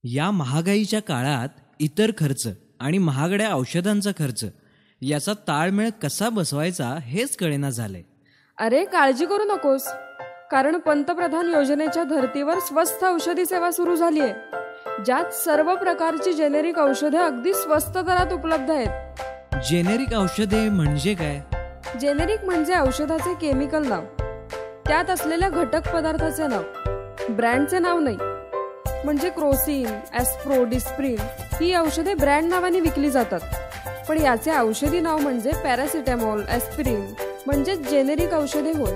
या महागाईच्या काळात इतर खर्च आणि महागड्या औषधांचा खर्च याचा ताळमेळ कसा बसवायचा हेच कळेना झालंय. अरे काळजी करू नकोस, कारण पंतप्रधान योजनेच्या धर्तीवर स्वस्त औषधी सेवा सुरू झाली आहे, ज्यात सर्व प्रकारची जेनेरिक औषधे अगदी स्वस्त दरात उपलब्ध आहेत. जेनेरिक औषधे म्हणजे काय? जेनेरिक म्हणजे औषधाचे केमिकल नाव, त्यात असलेल्या घटक पदार्थाचे नाव, ब्रँडचे नाव नाही. म्हणजे क्रोसिन, ॲस्प्रो, डिस्प्रिन ही औषधे ब्रँड नावाने विकली जातात, पण याचे औषधी नाव म्हणजे पॅरासिटामॉल, ॲस्पिरिन म्हणजे जेनेरिक औषधे होय.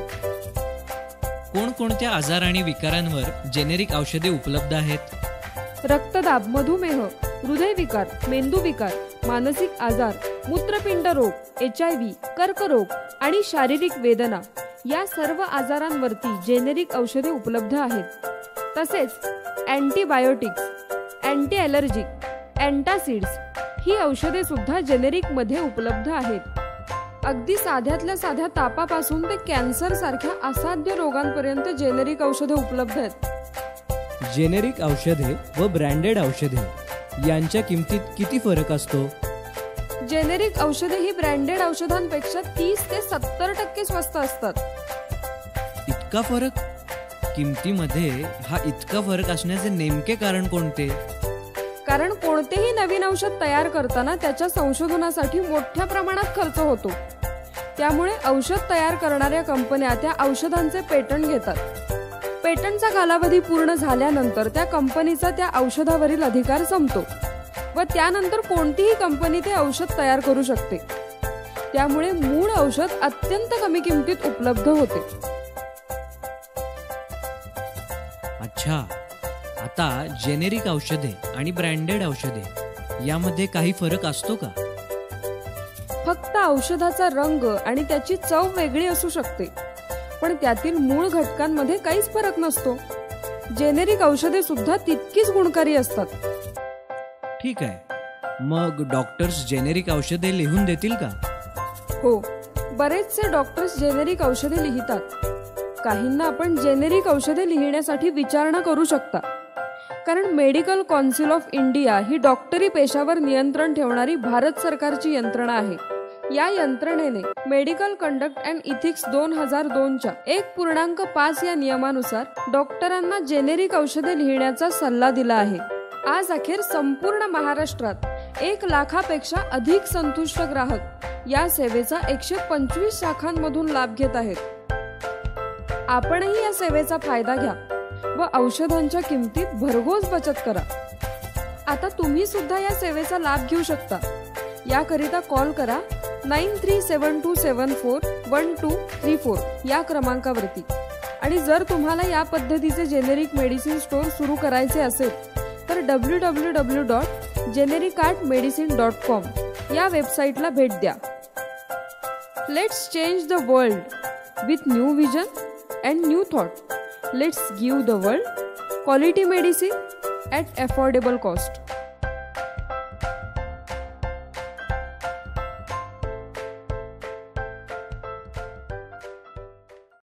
कोणकोणत्या आजार आणि विकारांवर जेनेरिक औषधे उपलब्ध आहेत? रक्तदाब, मधुमेह, हृदयविकार, मेंदूविकार, मानसिक आजार, मूत्रपिंड रोग, HIV, कर्करोग आणि शारीरिक वेदना या सर्व आजारांवरती जेनेरिक औषधे उपलब्ध आहेत. तसेच अँटीबायोटिक्स, अँटी ॲलर्जिक, अँटासिड्स ही औषधे सुद्धा जेनेरिक मध्ये उपलब्ध आहेत. अगदी साध्यातल्या साध्या तापापासून ते कॅन्सर सारख्या असाध्य रोगांपर्यंत जेनेरिक औषधे उपलब्ध आहेत. जेनेरिक औषधे व ब्रँडेड औषधे यांच्या किमतीत किती फरक असतो? जेनेरिक औषधे ही ब्रँडेड औषधांपेक्षा 30 ते 70% स्वस्त असतात. इतका फरक? किमतीमध्ये हा इतका फरक असण्याचे नेमके कारण कोणते? कारण कोणतेही नवीन औषध तयार करताना त्याच्या संशोधनासाठी मोठ्या प्रमाणात खर्च होतो. त्यामुळे औषध तयार करणाऱ्या कंपन्या त्या औषधांचे पेटंट घेतात. पेटंटचा कालावधी पूर्ण झाल्यानंतर त्या कंपनीचा त्या औषधावरील अधिकार संपतो व त्यानंतर कोणतीही कंपनी ते औषध तयार करू शकते. त्यामुळे मूळ औषध अत्यंत कमी किमतीत उपलब्ध होते. अच्छा, आता जेनेरिक औषधे आणि ब्रँडेड औषधे यामध्ये काही फरक असतो का? फक्त औषधाचा रंग आणि त्याची चव वेगळी असू शकते, पण त्यातील मूळ घटकांमध्ये काहीच फरक नसतो. जेनेरिक औषधे सुद्धा तितकीच गुणकारी असतात. ठीक आहे, मग डॉक्टर्स जेनेरिक औषधे लिहून देतील का? हो, बरेचसे डॉक्टर्स जेनेरिक औषधे लिहितात. काहींना आपण जेनेरिक औषधे लिहिण्यासाठी विचारणा करू शकता, कारण मेडिकल कौन्सिल ऑफ इंडिया ही डॉक्टरी पेशावर नियंत्रण ठेवणारी भारत सरकारची यंत्रणा आहे. या यंत्रणेने मेडिकल कंडक्ट अँड इथिक्स 2002च्या 1.5 या नियमानुसार डॉक्टरांना जेनेरिक औषधे लिहिण्याचा सल्ला दिला आहे. आज अखेर संपूर्ण महाराष्ट्रात 1 लाखापेक्षा अधिक संतुष्ट ग्राहक या सेवेचा 125 शाखांमधून लाभ घेत आहेत. आपणही या सेवेचा फायदा घ्या व औषधांच्या किमतीत भरघोस बचत करा. आता तुम्ही सुद्धा या सेवेचा लाभ घेऊ शकता. याकरिता कॉल करा 9372741234 या क्रमांकावरती. आणि जर तुम्हाला या पद्धतीचे जेनेरिक मेडिसिन स्टोअर सुरू करायचे असेल तर www.genericartmedicine.com या वेबसाईटला भेट द्या. Let's change the world with new vision and new thought. Let's give the world quality medicine at affordable cost.